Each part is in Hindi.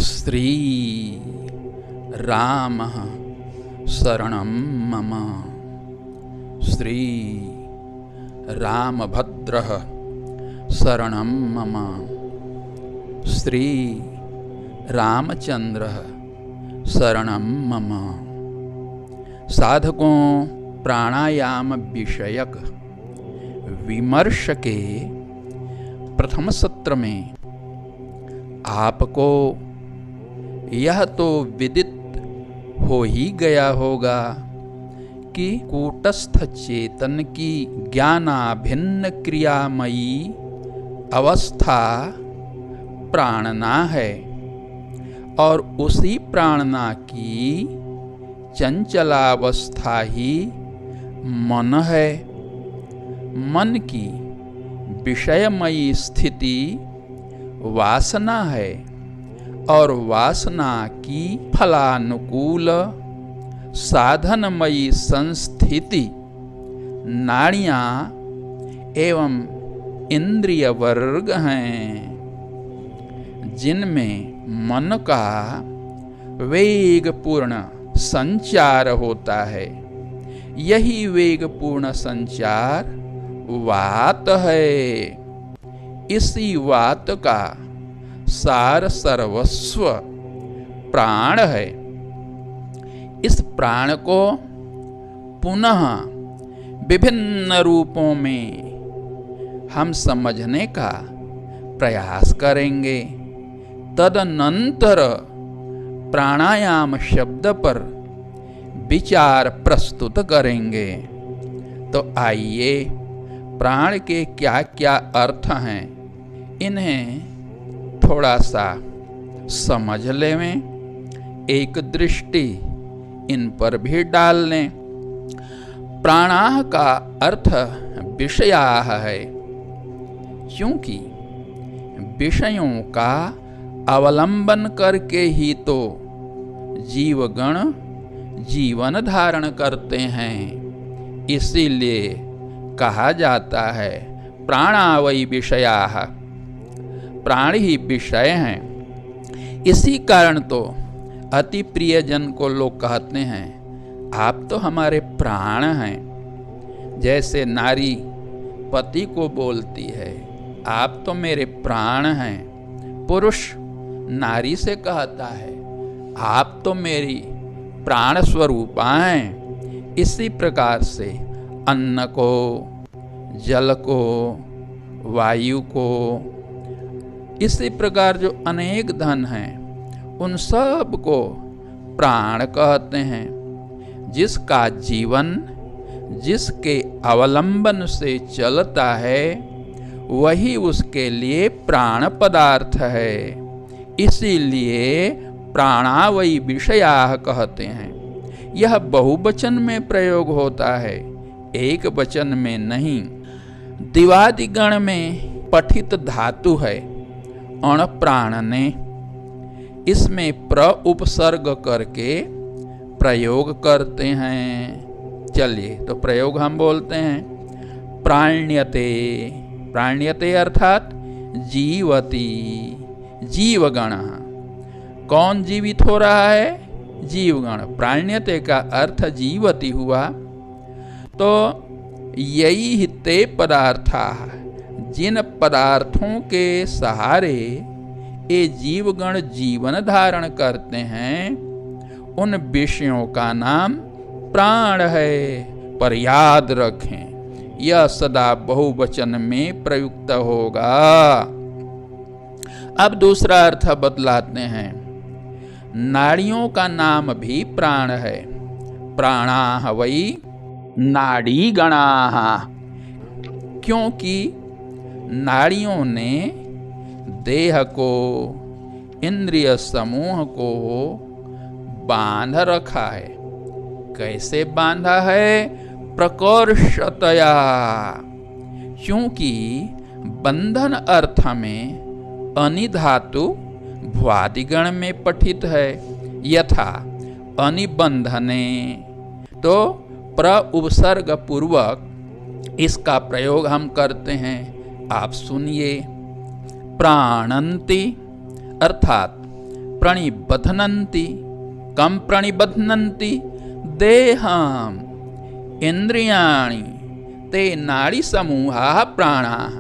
श्री राम शरणं मम। श्री रामभद्र शरणं मम। श्री रामचंद्र शरणं मम। साधकों, प्राणायाम विषयक विमर्श के प्रथम सत्र में आपको यह तो विदित हो ही गया होगा कि कूटस्थ चेतन की ज्ञानाभिन्न क्रियामयी अवस्था प्राणना है और उसी प्राणना की चंचलावस्था ही मन है। मन की विषयमयी स्थिति वासना है और वासना की फलानुकूल साधनमयी संस्थिति नाड़ियाँ एवं इंद्रिय वर्ग हैं, जिनमें मन का वेगपूर्ण संचार होता है। यही वेगपूर्ण संचार वात है। इसी वात का सार सर्वस्व प्राण है। इस प्राण को पुनः विभिन्न रूपों में हम समझने का प्रयास करेंगे। तदनंतर प्राणायाम शब्द पर विचार प्रस्तुत करेंगे। तो आइए, प्राण के क्या क्या अर्थ हैं, इन्हें थोड़ा सा समझ लें, एक दृष्टि इन पर भी डाल लें। प्राणाः का अर्थ विषयाः है, क्योंकि विषयों का अवलंबन करके ही तो जीवगण जीवन धारण करते हैं। इसीलिए कहा जाता है प्राणा वै विषयाः, प्राण ही विषय हैं। इसी कारण तो अति प्रियजन को लोग कहते हैं आप तो हमारे प्राण हैं। जैसे नारी पति को बोलती है आप तो मेरे प्राण हैं। पुरुष नारी से कहता है आप तो मेरी प्राण स्वरूपा हैं। इसी प्रकार से अन्न को, जल को, वायु को, इसी प्रकार जो अनेक धन हैं उन सब को प्राण कहते हैं। जिसका जीवन जिसके अवलंबन से चलता है वही उसके लिए प्राण पदार्थ है। इसीलिए प्राणा वै विषयाः कहते हैं। यह बहुवचन में प्रयोग होता है, एक वचन में नहीं। दिवादिगण में पठित धातु है अण प्राण ने, इसमें प्र उपसर्ग करके प्रयोग करते हैं। चलिए, तो प्रयोग हम बोलते हैं प्राण्यते। प्राण्यते अर्थात जीवति, जीवगण। कौन जीवित हो रहा है? जीवगण, प्राण्यते का अर्थ जीवति हुआ। तो यही ते पदार्था, जिन पदार्थों के सहारे ये जीवगण जीवन धारण करते हैं, उन विषयों का नाम प्राण है। पर याद रखें, यह सदा बहुवचन में प्रयुक्त होगा। अब दूसरा अर्थ बतलाते हैं। नाड़ियों का नाम भी प्राण है। प्राणाः वै नाड़ी गणाः, क्योंकि नाड़ियों ने देह को, इंद्रिय समूह को बांध रखा है। कैसे बांधा है? प्रकर्षतया, क्योंकि बंधन अर्थ में अनिधातु भ्वादिगण में पठित है। यथा अनिबंधने, तो प्र उपसर्ग पूर्वक इसका प्रयोग हम करते हैं। आप सुनिए। प्राणन्ति अर्थात प्रणिबध्नन्ति, कम प्रणिबध्नन्ति देहम इंद्रियाणि ते नाड़ी समूहा प्राणाः।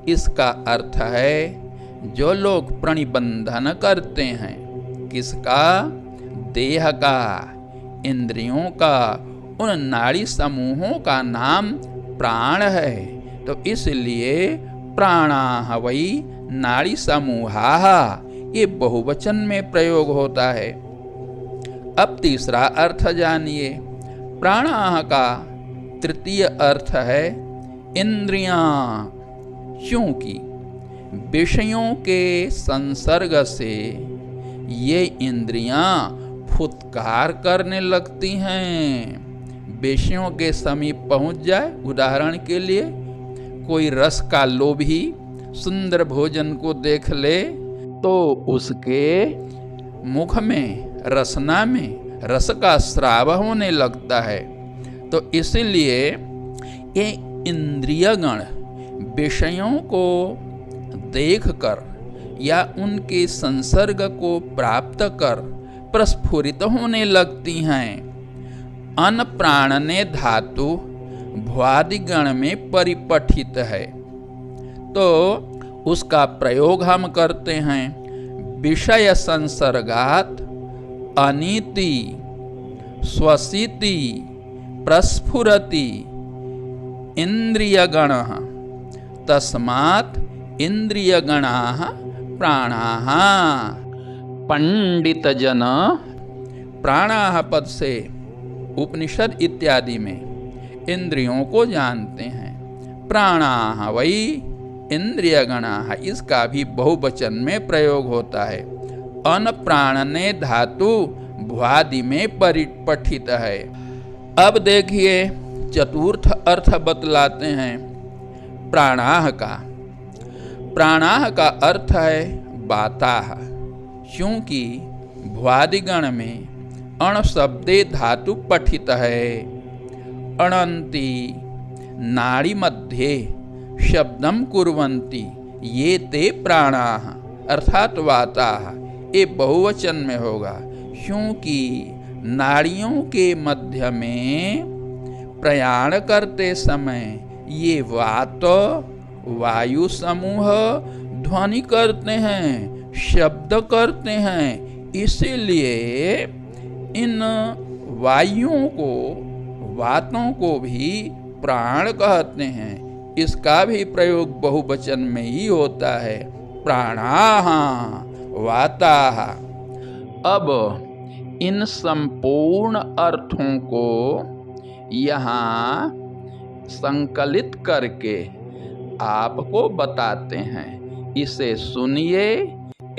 इसका अर्थ है जो लोग प्रणिबंधन करते हैं, किसका? देह का, इंद्रियों का, उन नाड़ी समूहों का नाम प्राण है। तो इसलिए प्राणाः वै नाड़ी समूहाः, ये बहुवचन में प्रयोग होता है। अब तीसरा अर्थ जानिए। प्राणाः का तृतीय अर्थ है इंद्रियां, क्योंकि विषयों के संसर्ग से ये इंद्रियां फुत्कार करने लगती हैं। विषयों के समीप पहुंच जाए, उदाहरण के लिए कोई रस का लोभी सुंदर भोजन को देख ले तो उसके मुख में, रसना में रस का स्राव होने लगता है। तो इसलिए ये इंद्रियगण विषयों को देखकर या उनके संसर्ग को प्राप्त कर प्रस्फुरित होने लगती हैं। अन प्राणने धातु भ्वादिगण में परिपठित है, तो उसका प्रयोग हम करते हैं। विषय संसर्गात अनीति स्वसिति प्रस्फुरति इंद्रियगणः, तस्मात् इंद्रियगणाः प्राणाः। पंडित जन प्राणाः पद से उपनिषद इत्यादि में इंद्रियों को जानते हैं। प्राणाः वै इंद्रियगणाः, इसका भी बहुवचन में प्रयोग होता है। अन प्राणने धातु भ्वादि में परिपठित है। अब देखिए चतुर्थ अर्थ बतलाते हैं प्राणाः का। प्राणाः का अर्थ है बाताः, क्योंकि भ्वादिगण में अण शब्दे धातु पठित है। अणन्ति नाड़ी मध्ये शब्दम कुर्वन्ति ये ते प्राणाः, अर्थात वाताः, ये बहुवचन में होगा, क्योंकि नाड़ियों के मध्य में प्रयाण करते समय ये वात वायु समूह ध्वनि करते हैं, शब्द करते हैं। इसीलिए इन वायुओं को, वातों को भी प्राण कहते हैं। इसका भी प्रयोग बहुवचन में ही होता है। प्राणाः वाताः। अब इन संपूर्ण अर्थों को यहाँ संकलित करके आपको बताते हैं। इसे सुनिए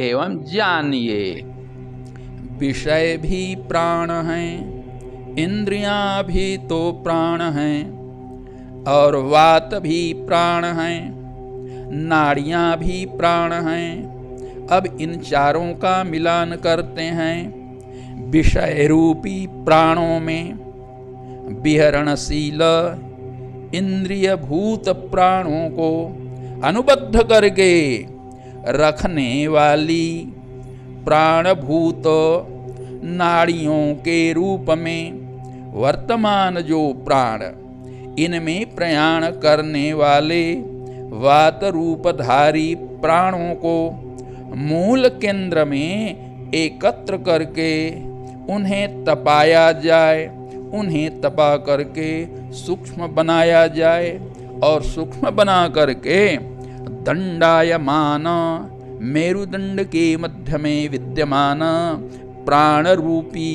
एवं जानिए। विषय भी प्राण हैं, इंद्रियां भी तो प्राण हैं, और वात भी प्राण हैं, नाड़ियां भी प्राण हैं। अब इन चारों का मिलान करते हैं। विषय रूपी प्राणों में विहरणशील इंद्रिय भूत प्राणों को अनुबद्ध करके रखने वाली प्राणभूत नाड़ियों के रूप में वर्तमान जो प्राण, इनमें प्रयाण करने वाले वात रूपधारी प्राणों को मूल केंद्र में एकत्र करके उन्हें तपाया जाए, उन्हें तपा करके सूक्ष्म बनाया जाए और सूक्ष्म बना करके दंडायमान मेरुदंड के मध्य में विद्यमान प्राण रूपी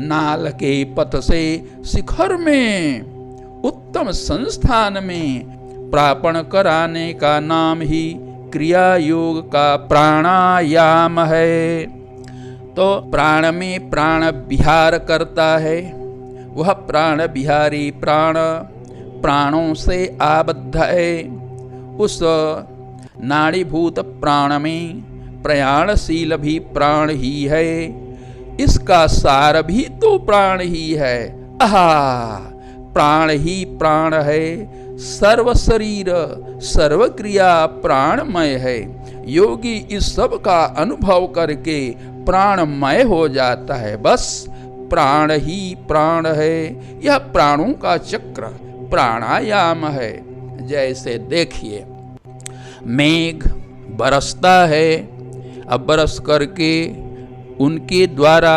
नाल के पथ से शिखर में उत्तम संस्थान में प्रापण कराने का नाम ही क्रिया योग का प्राणायाम है। तो प्राण में प्राण विहार करता है, वह प्राण विहारी प्राण प्राणों से आबद्ध है। उस नाड़ीभूत प्राण में प्रयाणशील भी प्राण ही है, इसका सार भी तो प्राण ही है। आहा, प्राण ही प्राण है, सर्व शरीर सर्व क्रिया प्राणमय है। योगी इस सब का अनुभव करके प्राणमय हो जाता है। बस प्राण ही प्राण है, यह प्राणों का चक्र प्राणायाम है। जैसे देखिए, मेघ बरसता है, अब बरस करके उनके द्वारा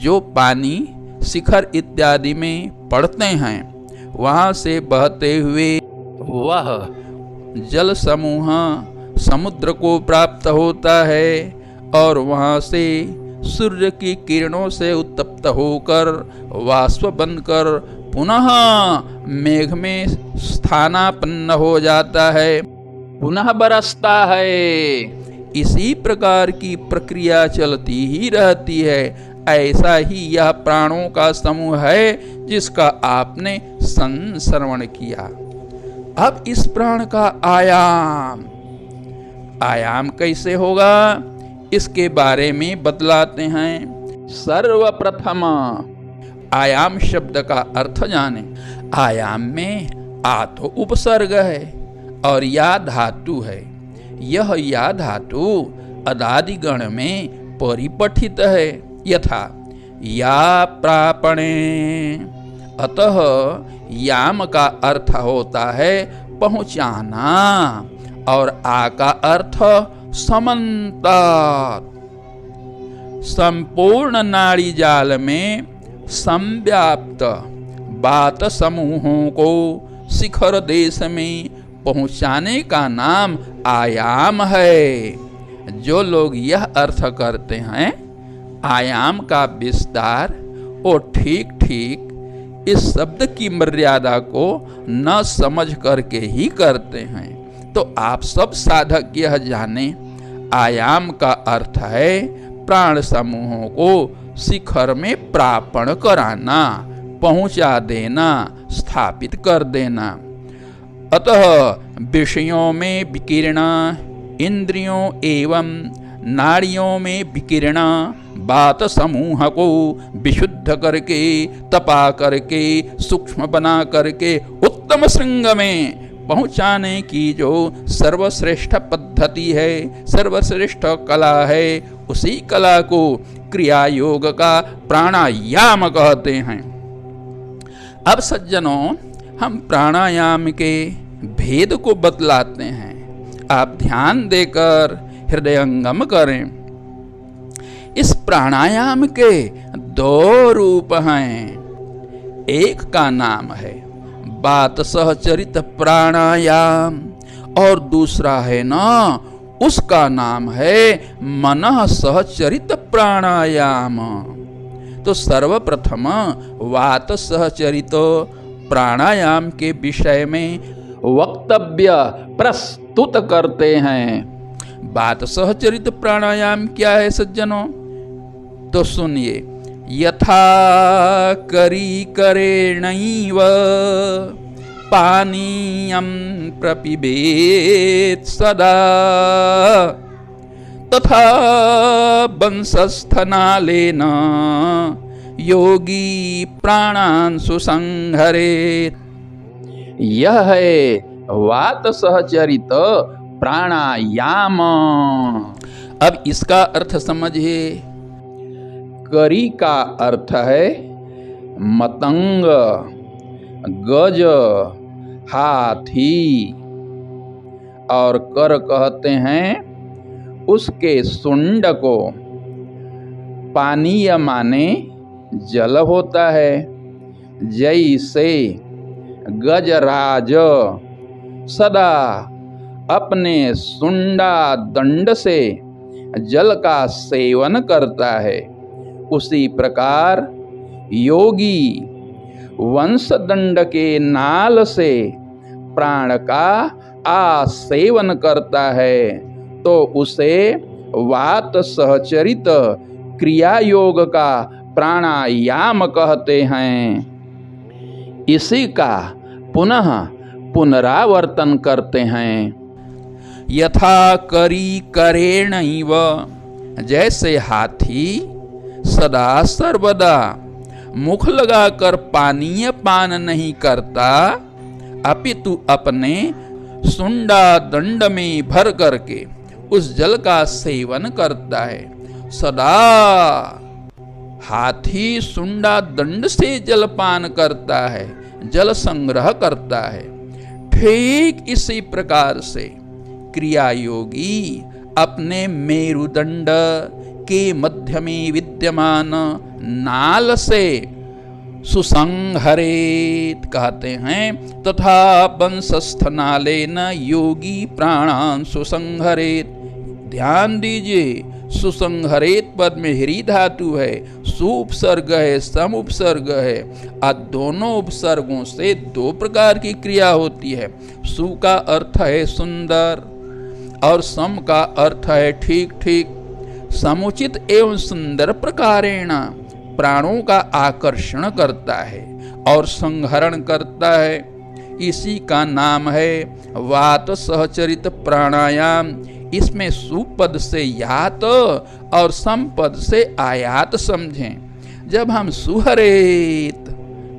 जो पानी शिखर इत्यादि में पड़ते हैं, वहाँ से बहते हुए वह जल समूह समुद्र को प्राप्त होता है और वहाँ से सूर्य की किरणों से उत्तप्त होकर वाष्प बनकर पुनः मेघ में स्थानापन्न हो जाता है, पुनः बरसता है। इसी प्रकार की प्रक्रिया चलती ही रहती है। ऐसा ही यह प्राणों का समूह है जिसका आपने श्रवण किया। अब इस प्राण का आयाम कैसे होगा, इसके बारे में बतलाते हैं। सर्वप्रथम आयाम शब्द का अर्थ जाने। आयाम में आ तो उपसर्ग है और या धातु है। यह या धातु अदादिगण में परिपठित है। यथा या प्रापणे, अतः याम का अर्थ होता है पहुंचाना और आ का अर्थ समन्तात। संपूर्ण नाड़ी जाल में संव्याप्त बात समूहों को शिखर देश में पहुंचाने का नाम आयाम है। जो लोग यह अर्थ करते हैं आयाम का विस्तार, वो ठीक ठीक इस शब्द की मर्यादा को न समझ करके ही करते हैं। तो आप सब साधक यह जाने, आयाम का अर्थ है प्राण समूहों को शिखर में प्रापण कराना, पहुंचा देना, स्थापित कर देना। अतः विषयों में विकीर्ण, इंद्रियों एवं नाड़ियों में विकीर्ण बात समूह को विशुद्ध करके, तपा करके, सूक्ष्म बना करके उत्तम श्रृंग में पहुंचाने की जो सर्वश्रेष्ठ पद्धति है, सर्वश्रेष्ठ कला है, उसी कला को क्रिया योग का प्राणायाम कहते हैं। अब सज्जनों, हम प्राणायाम के भेद को बतलाते हैं। आप ध्यान देकर हृदयंगम करें। इस प्राणायाम के दो रूप हैं। एक का नाम है बात सहचरित प्राणायाम और दूसरा है ना, उसका नाम है मनः सहचरित प्राणायाम। तो सर्वप्रथम वात सहचरित प्राणायाम के विषय में वक्तव्य प्रस्तुत करते हैं। बात सहचरित प्राणायाम क्या है सज्जनों? तो सुनिए। यथा करी करेणैव पानीयं प्रपिबेत् सदा तथा वंशस्थनालेन योगी प्राणान् सुसंहरेत्। यह है वात सहचरित प्राणायाम। अब इसका अर्थ समझिए। करी का अर्थ है मतंग, गज, हाथी। और कर कहते हैं उसके सुंड को। पानीय माने जल होता है। जैसे गजराज सदा अपने सुंडा दंड से जल का सेवन करता है, उसी प्रकार योगी वंश दंड के नाल से प्राण का आसेवन करता है, तो उसे वात सहचरित क्रिया योग का प्राणायाम कहते हैं। इसी का पुनः पुनरावर्तन करते हैं। यथा करी करेणैव, जैसे हाथी सदा सर्वदा मुख लगाकर पानीय पान नहीं करता, अपितु अपने सुंडा दंड में भर करके उस जल का सेवन करता है। सदा हाथी सुंडा दंड से जलपान करता है, जल संग्रह करता है। ठीक इसी प्रकार से क्रिया योगी अपने मेरुदंड के मध्य में विद्यमान नाल से सुसंहरेत कहते हैं। तथा वंशस्थ नालेन योगी प्राणान सुसंहरेत। ध्यान दीजिए, सुसंहरेत पद में ह्री धातु है, सु उपसर्ग है, सम उपसर्ग है। दोनों उपसर्गों से दो प्रकार की क्रिया होती है। सु का अर्थ है सुंदर और सम का अर्थ है ठीक ठीक। समुचित एवं सुंदर प्रकारेण प्राणों का आकर्षण करता है और संहरण करता है। इसी का नाम है वात सहचरित प्राणायाम। इसमें सुपद से यात और समपद से आयात समझें। जब हम सुहरेत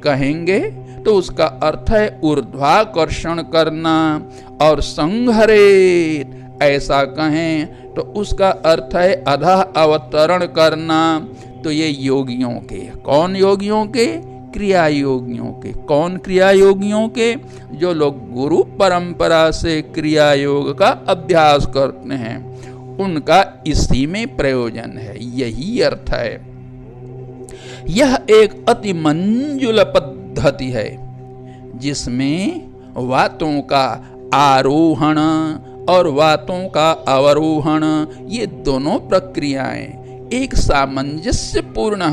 कहेंगे तो उसका अर्थ है ऊर्ध्वाकर्षण करना, और संहरेत ऐसा कहें तो उसका अर्थ है अधः अवतरण करना। तो ये योगियों के, कौन योगियों के? क्रिया योगियों के। कौन क्रिया योगियों के? जो लोग गुरु परंपरा से क्रिया योग का अभ्यास करते हैं, उनका इसी में प्रयोजन है, यही अर्थ है। यह एक अति मंजुल पद्धति है जिसमें वातों का आरोहण और वातों का अवरोहण, ये दोनों प्रक्रियाएं एक सामंजस्यपूर्ण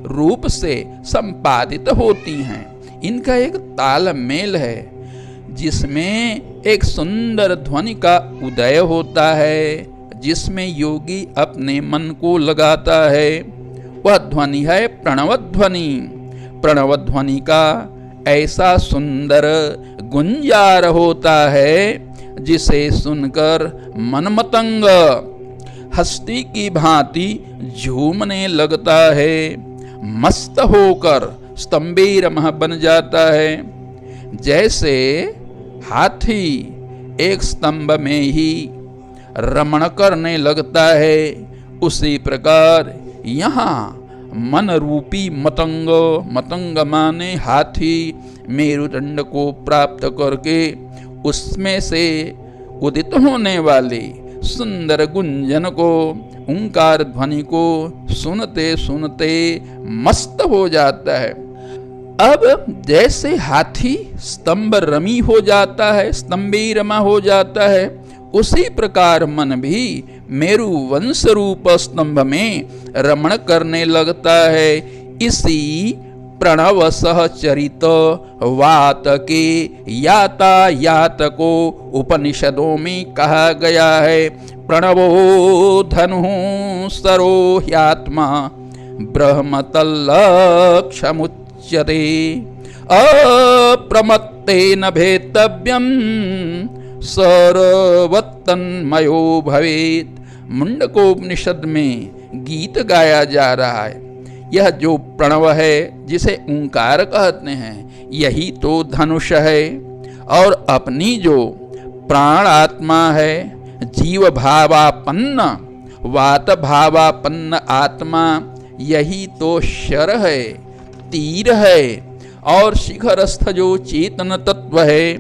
रूप से संपादित होती हैं। इनका एक तालमेल है जिसमें एक सुंदर ध्वनि का उदय होता है, जिसमें योगी अपने मन को लगाता है। वह ध्वनि है प्रणव ध्वनि। प्रणव ध्वनि का ऐसा सुंदर गुंजार होता है जिसे सुनकर मनमतंग हस्ती की भांति झूमने लगता है, मस्त होकर स्तंभीरमः बन जाता है। जैसे हाथी एक स्तंभ में ही रमण करने लगता है, उसी प्रकार यहाँ मन रूपी मतंग, मतंग माने हाथी, मेरुदंड को प्राप्त करके उसमें से उदित होने वाले सुंदर गुंजन को, ओंकार ध्वनि को सुनते सुनते मस्त हो जाता है। अब जैसे हाथी स्तंभ रमी हो जाता है, स्तंभी रमा हो जाता है, उसी प्रकार मन भी मेरु वंश रूप स्तंभ में रमण करने लगता है। इसी प्रणव सहचरित वात के यातायात को उपनिषदों में कहा गया है। प्रणवो धनु सरो ह्यात्मा ब्रह्मतल्लक्षमुच्यते अप्रमत्तेन भेतव्यं सर्वतन्मयो भवेत्। मुंडकोपनिषद में गीत गाया जा रहा है। यह जो प्रणव है, जिसे ओंकार कहते हैं, यही तो धनुष है। और अपनी जो प्राण आत्मा है, जीव भावापन्न वात भावापन्न आत्मा, यही तो शर है, तीर है, और शिखरस्थ जो चेतन तत्व है,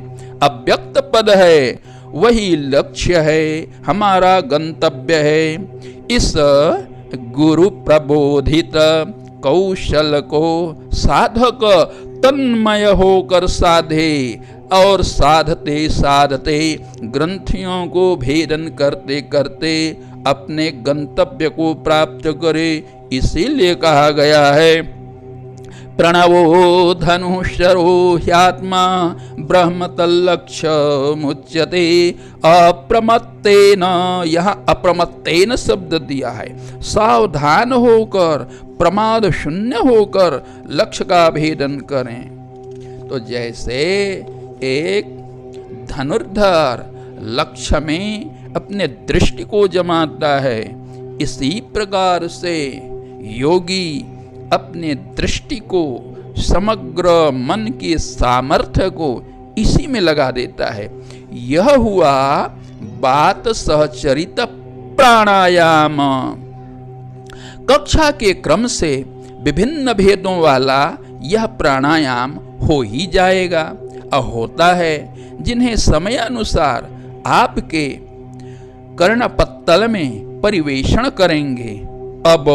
अव्यक्त पद है, वही लक्ष्य है, हमारा गंतव्य है। इस गुरु प्रबोधित कौशल को साधक तन्मय होकर साधे, और साधते साधते ग्रंथियों को भेदन करते करते अपने गंतव्य को प्राप्त करे। इसीलिए कहा गया है प्रणवो धनुषरो ह्यात्मा ब्रह्म तल्लक्ष्य मुच्यते अप्रमत्तेन। यहाँ अप्रमत्तेन शब्द दिया है, सावधान होकर, प्रमाद शून्य होकर लक्ष्य का भेदन करें। तो जैसे एक धनुर्धर लक्ष्य में अपने दृष्टि को जमाता है, इसी प्रकार से योगी अपने दृष्टि को, समग्र मन के सामर्थ्य को इसी में लगा देता है। यह हुआ बात सहचरित प्राणायाम। कक्षा के क्रम से विभिन्न भेदों वाला यह प्राणायाम हो ही जाएगा और होता है, जिन्हें समयानुसार आपके कर्णपत्तल में परिवेषण करेंगे। अब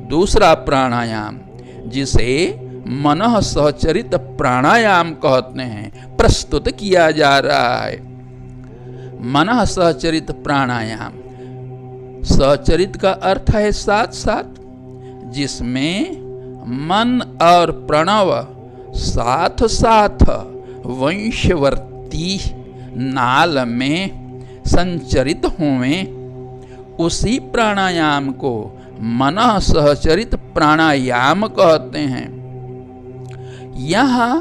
दूसरा प्राणायाम, जिसे मनः सहचरित प्राणायाम कहते हैं, प्रस्तुत किया जा रहा है। मनः सहचरित प्राणायाम, सहचरित का अर्थ है साथ साथ, जिसमें मन और प्रणव साथ साथ वंशवर्ती नाल में संचरित होवें, उसी प्राणायाम को मनः सहचरित प्राणायाम कहते हैं। यहाँ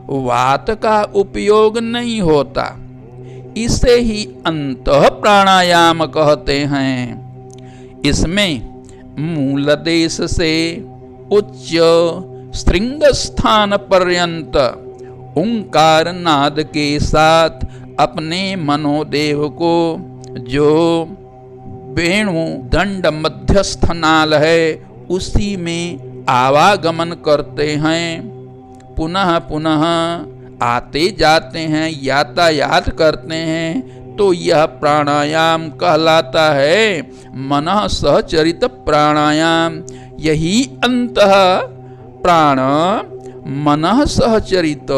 वात का उपयोग नहीं होता, इसे ही अंतः प्राणायाम कहते हैं। इसमें मूल देश से उच्च स्त्रिंग स्थान पर्यंत ओंकार नाद के साथ अपने मनोदेव को, जो वेणु दंड मध्यस्थ नाल है, उसी में आवागमन करते हैं, पुनः पुनः आते जाते हैं, यातायात करते हैं, तो यह प्राणायाम कहलाता है मनः सहचरित प्राणायाम। यही अंतः प्राण मनः सहचरित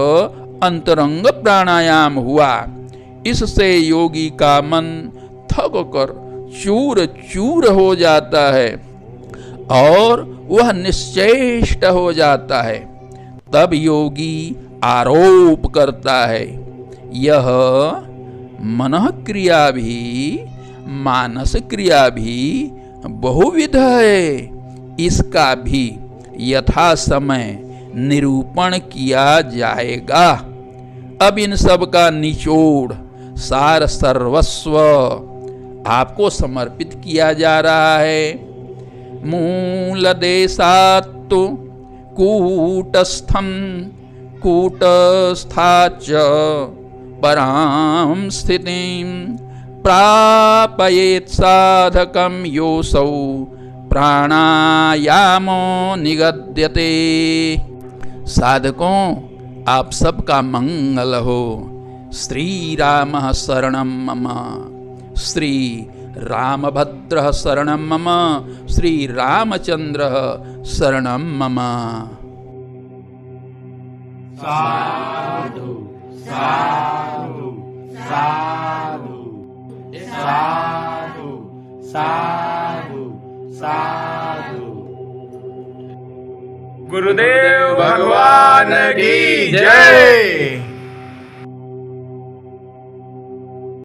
अंतरंग प्राणायाम हुआ। इससे योगी का मन थक कर चूर चूर हो जाता है और वह निश्चेष्ट हो जाता है। तब योगी आरोप करता है, यह मनः क्रिया भी मानस क्रिया भी बहुविध है, इसका भी यथा समय निरूपण किया जाएगा। अब इन सब का निचोड़, सार सर्वस्व आपको समर्पित किया जा रहा है। मूल देशात्तु कूटस्थं कूटस्थाच परां स्थितिं प्रापयेत् साधकं योऽसौ प्राणायामो निगद्यते। साधकों, आप सबका मंगल हो। श्री रामः शरणं मम, श्री रामभद्रः शरणं मम, श्री रामचंद्रः शरणं मम। साधु साधु साधु साधु साधु साधु। गुरुदेव भगवान की जय।